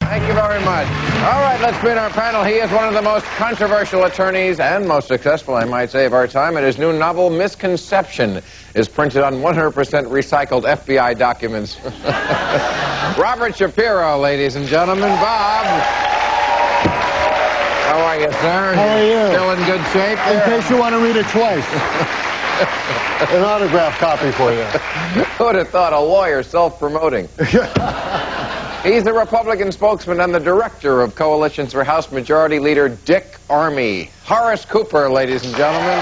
Thank you very much. All right, let's meet our panel. He is one of the most controversial attorneys and most successful, I might say, of our time. And his new novel, Misconception, is printed on 100% recycled FBI documents. Robert Shapiro, ladies and gentlemen. Bob. How are you, sir? How are you? Still in good shape there? In case you want to read it twice. An autograph copy for you. Who would have thought a lawyer self-promoting? He's the Republican spokesman and the director of Coalitions for House Majority Leader Dick Armey. Horace Cooper, ladies and gentlemen.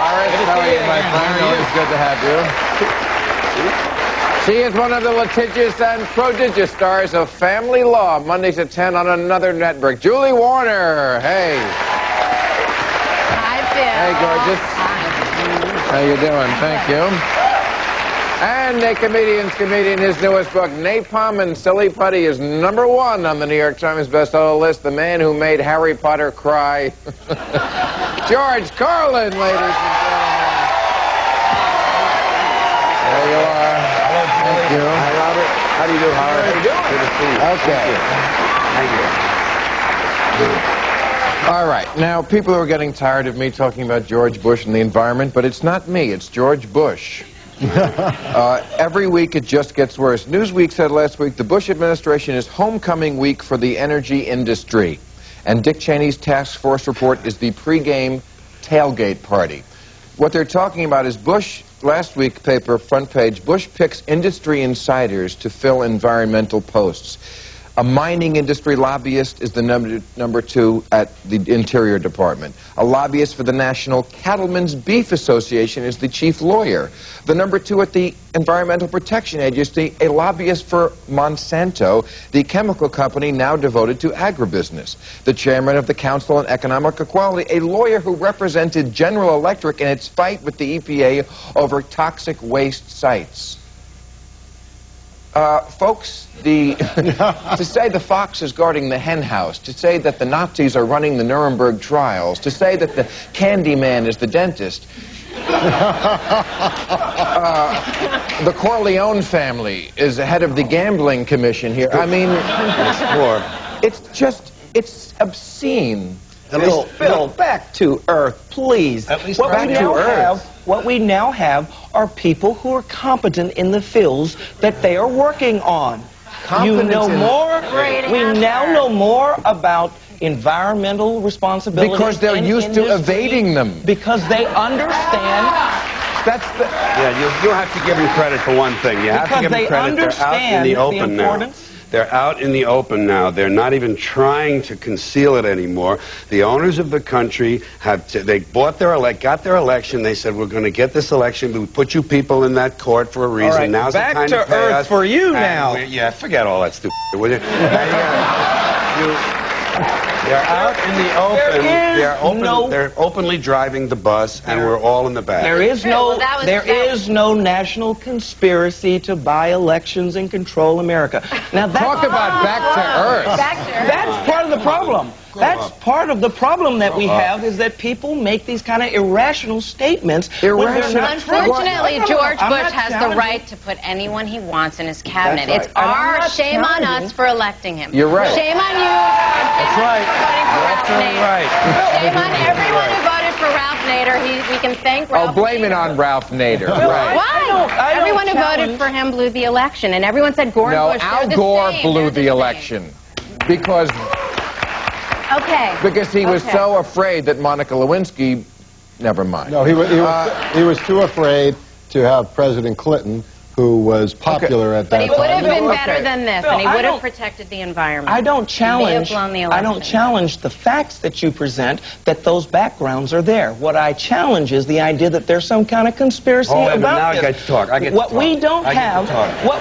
Horace, how are you, my friend? Always good to have you. She is one of the litigious and prodigious stars of Family Law, Mondays at 10 on another network. Julie Warner, hey. Hi, Bill. Hey, gorgeous. Hi. How you doing? Thank you. And a comedian's comedian, his newest book, Napalm and Silly Putty, is #1 on the New York Times bestseller list. The man who made Harry Potter cry. George Carlin, ladies and gentlemen. There you are. Hello, Thank you. Hi, Robert. How do you do, Howard? How you doing? Good to see you. Okay. Thank you. All right. Now, people are getting tired of me talking about George Bush and the environment, but it's not me. It's George Bush. Every week it just gets worse. Newsweek said last week the Bush administration is homecoming week for the energy industry. And Dick Cheney's task force report is the pregame tailgate party. What they're talking about is Bush, last week paper, front page, Bush picks industry insiders to fill environmental posts. A mining industry lobbyist is the number 2 at the Interior Department. A lobbyist for the National Cattlemen's Beef Association is the chief lawyer. The number 2 at the Environmental Protection Agency, a lobbyist for Monsanto, the chemical company now devoted to agribusiness. The chairman of the Council on Economic Equality, a lawyer who represented General Electric in its fight with the EPA over toxic waste sites. Folks, to say the fox is guarding the hen house, to say that the Nazis are running the Nuremberg trials, to say that the candy man is the dentist, the Corleone family is the head of the gambling commission here. I mean, it's obscene. Bill, back to Earth, please. At least What we now have are people who are competent in the fields that they are working on. We now know more about environmental responsibility. Because they're used to evading them. Because they understand. Yeah, you have to give them credit for one thing. You have to give them credit. They're out in the open now. They're out in the open now. They're not even trying to conceal it anymore. The owners of the country they got their election. They said, we're going to get this election. We put you people in that court for a reason. All right, now's back the time to pay Earth us. for you now. Yeah, forget all that stupid, will you? They're out in the open. They're openly driving the bus, and we're all in the back. There is no national conspiracy to buy elections and control America. Now Talk about back to Earth. That's part of the problem. That's part of the problem that we have, is that people make these kind of irrational statements. Unfortunately, George Bush has the right to put anyone he wants in his cabinet. Right. It's our shame on us for electing him. You're right. Shame on you. That's right. Shame on everyone who voted for Ralph Nader. We can thank Ralph. Oh, blame it on Ralph Nader. Right. Why? Everyone who voted for him blew the election, and everyone said Gore and Bush. Al Gore blew the election because he was so afraid that Monica Lewinsky. Never mind. No, he was too afraid to have President Clinton, who was popular at that time. But he would have been better than this, and he would have protected the environment. I don't challenge the facts that you present, that those backgrounds are there. What I challenge is the idea that there's some kind of conspiracy about now this. I get to talk. What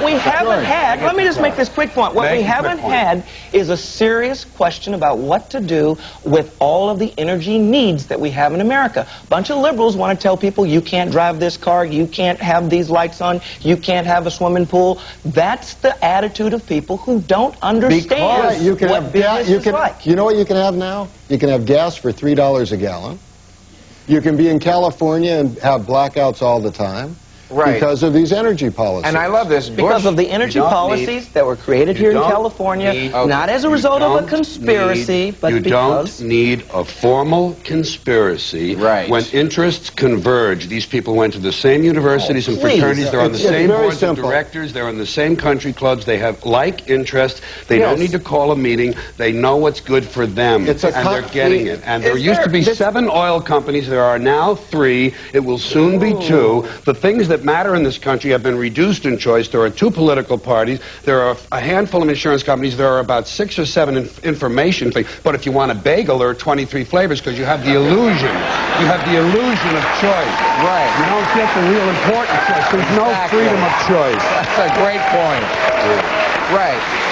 we haven't had, let me just make this quick point. What we haven't had is a serious question about what to do with all of the energy needs that we have in America. A bunch of liberals want to tell people, you can't drive this car, you can't have these lights on, you can't have a swimming pool. That's the attitude of people who don't understand what business is like. You know what you can have now? You can have gas for $3 a gallon. You can be in California and have blackouts all the time. because of these energy policies. And I love this. Because of the energy policies that were created here in California, not as a result of a conspiracy, but because... You don't need a formal conspiracy when interests converge. These people went to the same universities and fraternities. They're on the same boards of directors. They're in the same country clubs. They have like interests. They don't need to call a meeting. They know what's good for them, and they're getting it. And there used to be 7 oil companies. There are now 3. It will soon be 2. The things that matter in this country have been reduced in choice. There are 2 political parties. There are a handful of insurance companies. There are about 6 or 7 information things. But if you want a bagel, there are 23 flavors because you have the illusion. You have the illusion of choice. Right. You don't get the real important choice. There's no freedom of choice. That's a great point. Right.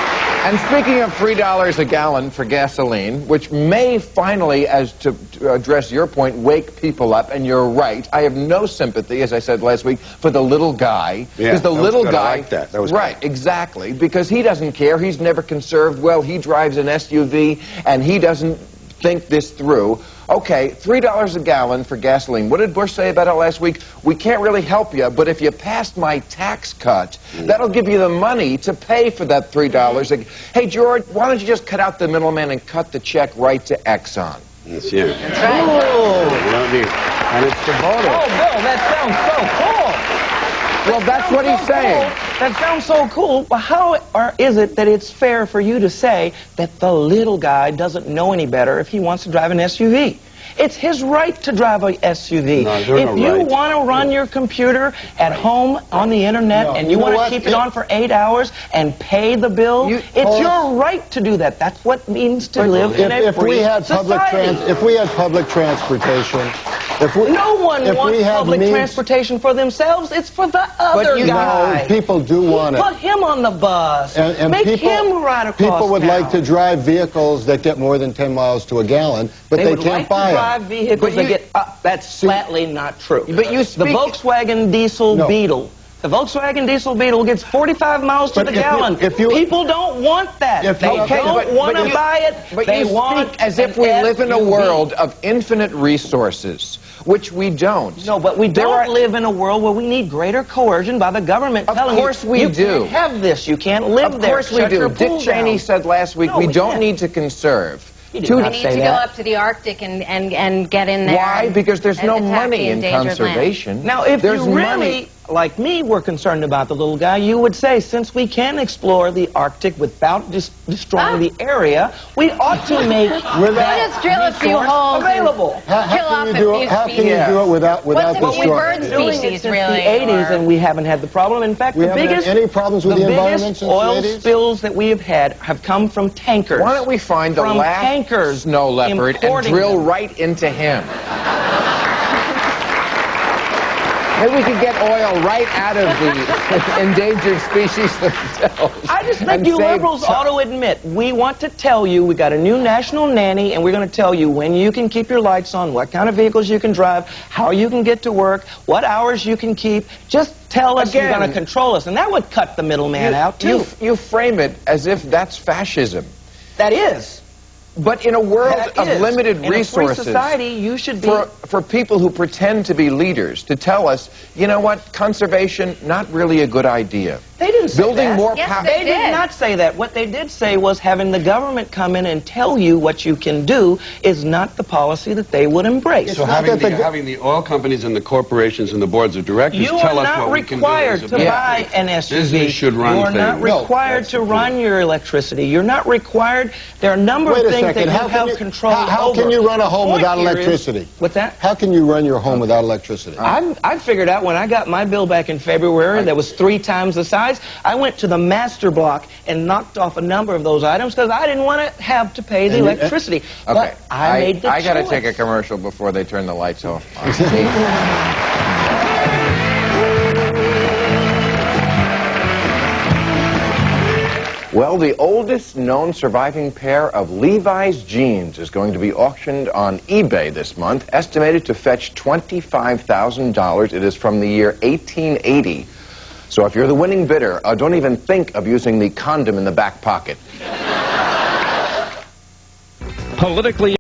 And speaking of $3 a gallon for gasoline, which may finally, as to address your point, wake people up, and you're right. I have no sympathy, as I said last week, for the little guy. Because the little guy... I like that. That was right, exactly. Because he doesn't care. He's never conserved well. He drives an SUV, and he doesn't think this through. Okay, $3 a gallon for gasoline. What did Bush say about it last week? We can't really help you, but if you passed my tax cut, that'll give you the money to pay for that $3. Hey, George, why don't you just cut out the middleman and cut the check right to Exxon? That's you. That's right. And it's the voter. Oh, Bill, that sounds so cool. Well, that's what he's saying. That sounds so cool, but how is it that it's fair for you to say that the little guy doesn't know any better if he wants to drive an SUV? It's his right to drive a SUV. No, if you want to run your computer at home on the internet and you want to keep it on for 8 hours and pay the bill, it's your right to do that. That's what it means to live in a free society. If we had public transportation... no one wants public transportation for themselves. It's for the other guy. No, people do want it. Put him on the bus. And Make him ride across People would town. like to drive vehicles that get more than 10 miles to a gallon, but they can't buy them. Drive vehicles that get that's flatly not true. But you the Volkswagen diesel Beetle. The Volkswagen diesel Beetle gets 45 miles to the gallon. People don't want that. They don't want to buy it. But they you want speak as if we live in a world of infinite resources, which we don't. No, but we don't live in a world where we need greater coercion by the government telling you, you can't have this, you can't live there. Of course we do. Dick Cheney said last week, we don't need to conserve. We need to go up to the Arctic and get in there. Why? Because there's no money in conservation. Now, if you really, like me, were concerned about the little guy, you would say, since we can explore the Arctic without destroying the area, we ought to make just drill a few holes available. How can you do it without destroying bird species, really? The 80s, and we haven't had the problem. In fact, the biggest any problems with the environment since oil the 80s? spills that we have had have come from tankers. Why don't we find the last snow leopard and drill right into him? Maybe we could get oil right out of the endangered species themselves. I just think you liberals ought to admit, we want to tell you we got a new national nanny, and we're going to tell you when you can keep your lights on, what kind of vehicles you can drive, how you can get to work, what hours you can keep. Just tell us you're going to control us, and that would cut the middleman out, too. You frame it as if that's fascism. That is. But in a world of limited resources, in a free society, you should be... For people who pretend to be leaders, to tell us, you know what, conservation, not really a good idea. They didn't say Building more power. They did not say that. What they did say was having the government come in and tell you what you can do is not the policy that they would embrace. So having the oil companies and the corporations and the boards of directors tell us what we can do. You are not required to buy an SUV. Business should run things. You are not required to run your electricity. You're not required. There are a number of things that you have control over. How can you run a home without electricity? What's that? How can you run your home without electricity? I figured out when I got my bill back in February that was 3 times the size. I went to the master block and knocked off a number of those items because I didn't want to have to pay the electricity. Okay, but I made the choice. I got to take a commercial before they turn the lights off. Well, the oldest known surviving pair of Levi's jeans is going to be auctioned on eBay this month, estimated to fetch $25,000. It is from the year 1880. So if you're the winning bidder, don't even think of using the condom in the back pocket. Politically